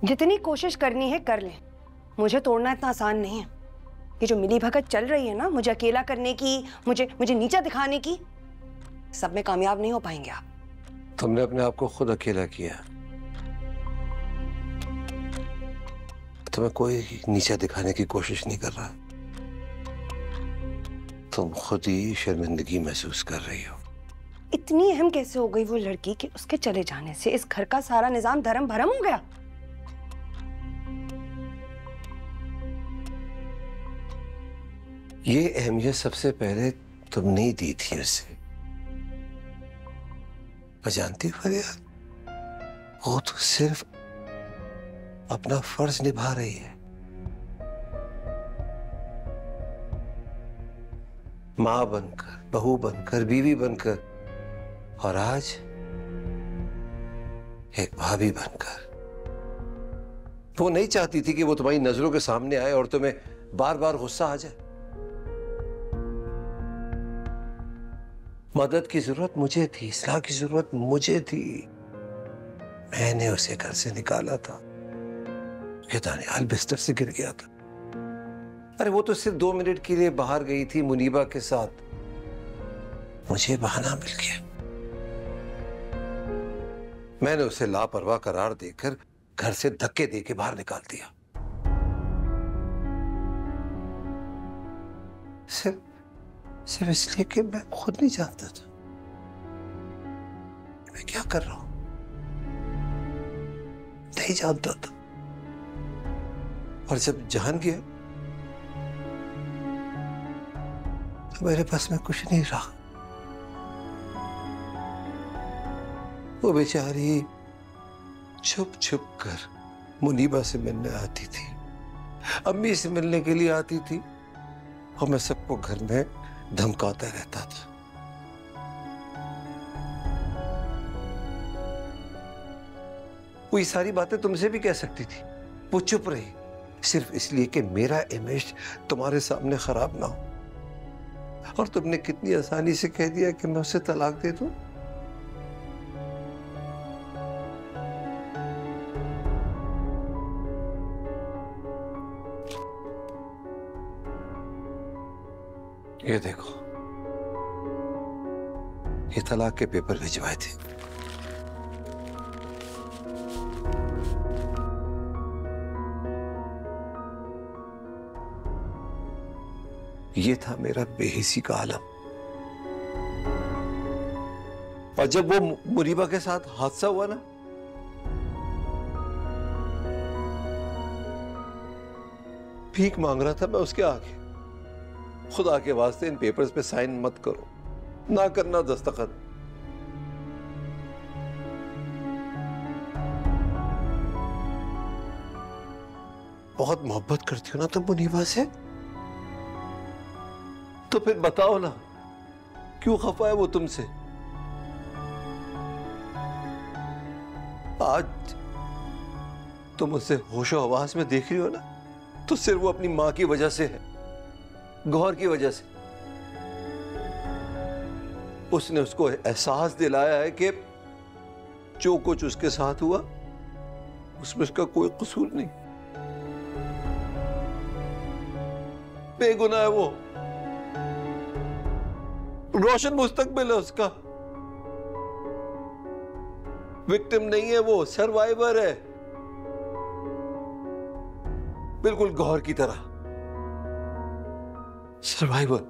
जितनी कोशिश करनी है कर लें, मुझे तोड़ना इतना आसान नहीं है। ये जो मिली भगत चल रही है ना, मुझे अकेला करने की, मुझे नीचा दिखाने की, सब में कामयाब नहीं हो पाएंगे आप। तुमने अपने आप को खुद अकेला किया। तुम्हें कोई नीचा दिखाने की कोशिश नहीं कर रहा। तुम खुद ही शर्मिंदगी महसूस कर रही हो। इतनी अहम कैसे हो गई वो लड़की कि उसके चले जाने से इस घर का सारा निजाम धर्म भरम हो गया? ये अहमियत सबसे पहले तुमने ही दी थी उसे। जानती फरियाद, वो तो सिर्फ अपना फर्ज निभा रही है। मां बनकर, बहू बनकर, बीवी बनकर, और आज एक भाभी बनकर। वो नहीं चाहती थी कि वो तुम्हारी नजरों के सामने आए और तुम्हें बार बार गुस्सा आ जाए। मदद की जरूरत मुझे थी, इस्लाह की जरूरत मुझे थी। मैंने उसे घर से निकाला था। ये दानियाल बिस्तर से गिर गया था। अरे वो तो सिर्फ 2 मिनट के लिए बाहर गई थी मुनीबा के साथ। मुझे बहाना मिल गया। मैंने उसे लापरवाह करार देकर घर से धक्के देके बाहर निकाल दिया। सिर्फ इसलिए कि मैं खुद नहीं जानता था मैं क्या कर रहा हूं। नहीं जानता था। और जब जान गया तो मेरे पास में कुछ नहीं रहा। वो बेचारी छुप छुप कर मुनीबा से मिलने आती थी, अम्मी से मिलने के लिए आती थी, और मैं सबको घर में धमकाता रहता था। वो ये सारी बातें तुमसे भी कह सकती थी। वो चुप रही सिर्फ इसलिए कि मेरा इमेज तुम्हारे सामने खराब ना हो। और तुमने कितनी आसानी से कह दिया कि मैं उसे तलाक दे दूं। ये देखो, ये तलाक के पेपर भिजवाए थे। ये था मेरा बेहिसी का आलम। और जब वो मुनीबा के साथ हादसा हुआ ना, भीख मांग रहा था मैं उसके आगे, खुदा के वास्ते इन पेपर्स पे साइन मत करो, ना करना दस्तखत। बहुत मोहब्बत करती हो ना तुम मुनीबा से, तो फिर बताओ ना क्यों खफा है वो तुमसे। आज तुम उससे होशो हवास में देख रही हो ना, तो सिर्फ वो अपनी मां की वजह से है, गौहर की वजह से। उसने उसको एहसास दिलाया है कि जो कुछ उसके साथ हुआ उसमें उसका कोई कसूर नहीं, बेगुनाह है वो। रोशन मुस्तकबिल है उसका। विक्टिम नहीं है वो, सर्वाइवर है, बिल्कुल गौहर की तरह सर्वाइवर।